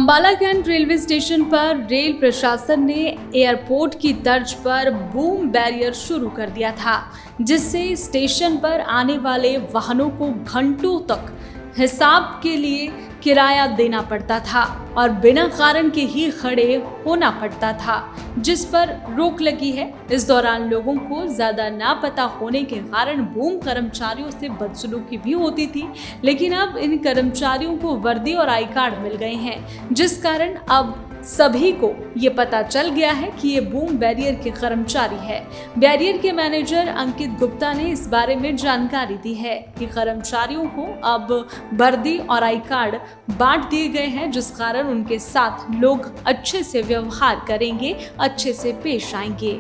Ambala cantt railway station पर rail प्रशासन ने एयरपोर्ट की तर्ज पर बूम बैरियर शुरू कर दिया था, जिससे स्टेशन पर आने वाले वाहनों को घंटों तक हिसाब के लिए किराया देना पड़ता था और बिना कारण के ही खड़े होना पड़ता था, जिस पर रोक लगी है। इस दौरान लोगों को ज्यादा ना पता होने के कारण बूम कर्मचारियों से बदसलूकी भी होती थी, लेकिन अब इन कर्मचारियों को वर्दी और आई कार्ड मिल गए हैं, जिस कारण अब सभी को ये पता चल गया है कि ये बूम बैरियर के कर्मचारी है। बैरियर के मैनेजर अंकित गुप्ता ने इस बारे में जानकारी दी है कि कर्मचारियों को अब वर्दी और आई कार्ड बांट दिए गए हैं, जिस कारण उनके साथ लोग अच्छे से व्यवहार करेंगे, अच्छे से पेश आएंगे।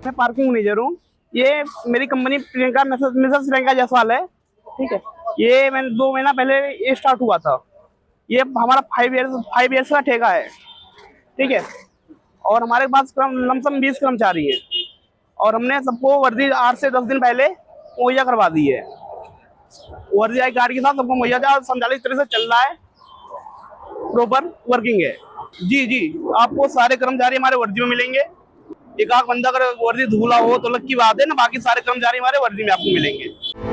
मैं पार्किंग मैनेजर हूँ। ये मेरी कंपनी प्रियंका मिसेस प्रियंका जायसवाल है, ठीक है। ये मैंने 2 महीना पहले ये स्टार्ट हुआ था। ये हमारा 5 ईयर्स का ठेका है, ठीक है। और हमारे पास लमसम 20 कर्मचारी हैं और हमने सबको वर्दी 8 से 10 दिन पहले मुहैया करवा दी है। वर्दी आई कार्ड के साथ सबको मुहैया संचालित तरह से चल रहा है, प्रॉपर वर्किंग है। जी, आपको सारे कर्मचारी हमारे वर्दी में मिलेंगे। एक आध बंदा अगर वर्दी धूला हो तो अलग की बात है ना, बाकी सारे कर्मचारी हमारे वर्दी में आपको मिलेंगे।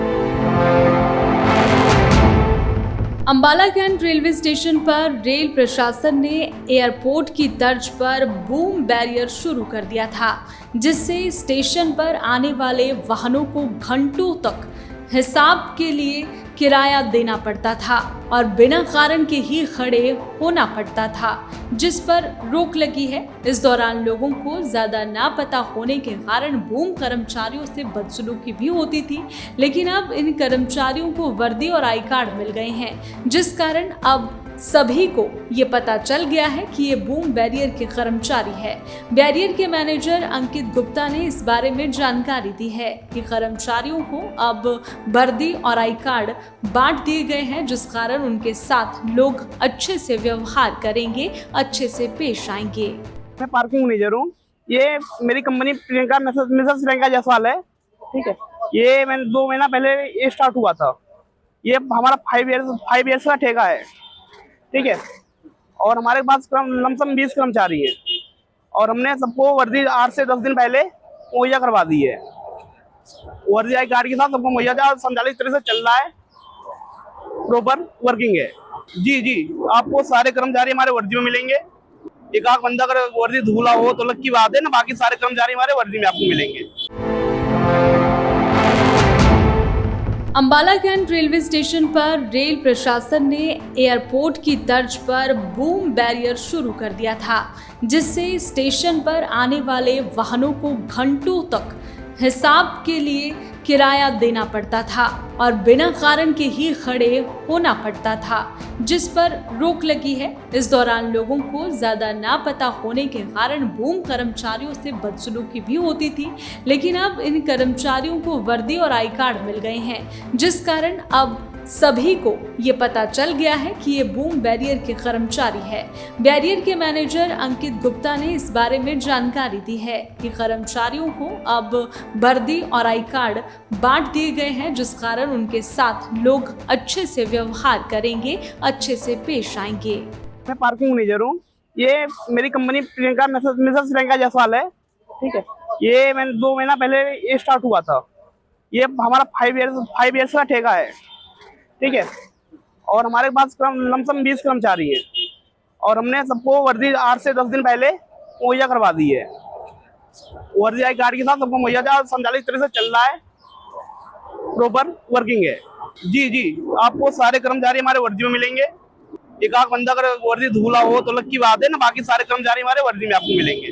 अंबाला कैंट रेलवे स्टेशन पर रेल प्रशासन ने एयरपोर्ट की तर्ज पर बूम बैरियर शुरू कर दिया था, जिससे स्टेशन पर आने वाले वाहनों को घंटों तक हिसाब के लिए किराया देना पड़ता था और बिना कारण के ही खड़े होना पड़ता था, जिस पर रोक लगी है। इस दौरान लोगों को ज्यादा ना पता होने के कारण बूम कर्मचारियों से बदसलूकी भी होती थी, लेकिन अब इन कर्मचारियों को वर्दी और आई कार्ड मिल गए हैं, जिस कारण अब सभी को ये पता चल गया है कि ये बूम बैरियर के कर्मचारी है। बैरियर के मैनेजर अंकित गुप्ता ने इस बारे में जानकारी दी है कि कर्मचारियों को अब वर्दी और आई कार्ड बांट दिए गए हैं, जिस कारण उनके साथ लोग अच्छे से व्यवहार करेंगे, अच्छे से पेश आएंगे। मैं पार्किंग मैनेजर हूँ। ये मेरी कंपनी प्रियंका मिसेस प्रियंका जायसवाल है, ठीक है। ये मैंने 2 महीना पहले ये स्टार्ट हुआ था। ये हमारा 5 ईयर्स का ठेका है, ठीक है। और हमारे पास लमसम 20 कर्मचारी हैं और हमने सबको वर्दी 8 से 10 दिन पहले मुहैया करवा दी है। वर्दी आई कार्ड के साथ सबको मुहैया संचालित तरह से चल रहा है, प्रॉपर वर्किंग है। जी, आपको सारे कर्मचारी हमारे वर्दी में मिलेंगे। एक आध बंदा अगर वर्दी धूला हो तो अलग की बात है ना, बाकी सारे कर्मचारी हमारे वर्दी में आपको मिलेंगे। अंबाला कैंट रेलवे स्टेशन पर रेल प्रशासन ने एयरपोर्ट की तर्ज पर बूम बैरियर शुरू कर दिया था, जिससे स्टेशन पर आने वाले वाहनों को घंटों तक हिसाब के लिए किराया देना पड़ता था और बिना कारण के ही खड़े होना पड़ता था, जिस पर रोक लगी है। इस दौरान लोगों को ज्यादा ना पता होने के कारण बूम कर्मचारियों से बदसलूकी भी होती थी, लेकिन अब इन कर्मचारियों को वर्दी और आई कार्ड मिल गए हैं, जिस कारण अब सभी को ये पता चल गया है कि ये बूम बैरियर के कर्मचारी है। बैरियर के मैनेजर अंकित गुप्ता ने इस बारे में जानकारी दी है कि कर्मचारियों को अब वर्दी और आई कार्ड बांट दिए गए हैं, जिस कारण उनके साथ लोग अच्छे से व्यवहार करेंगे, अच्छे से पेश आएंगे। मैं पार्किंग मैनेजर हूँ। ये मेरी कंपनी प्रियंका मिसेस प्रियंका जायसवाल है, ठीक है। ये मैंने 2 महीना पहले ये स्टार्ट हुआ था। ये हमारा 5 ईयर्स का ठेका है, ठीक है। और हमारे पास लमसम 20 कर्मचारी हैं और हमने सबको वर्दी 8 से 10 दिन पहले मुहैया करवा दी है। वर्दी आई कार्ड के साथ सबको मुहैया संचालित तरह से चल रहा है, प्रॉपर वर्किंग है। जी, आपको सारे कर्मचारी हमारे वर्दी में मिलेंगे। एक आध बंदा अगर वर्दी धूला हो तो अलग की बात है ना, बाकी सारे कर्मचारी हमारे वर्दी में आपको मिलेंगे।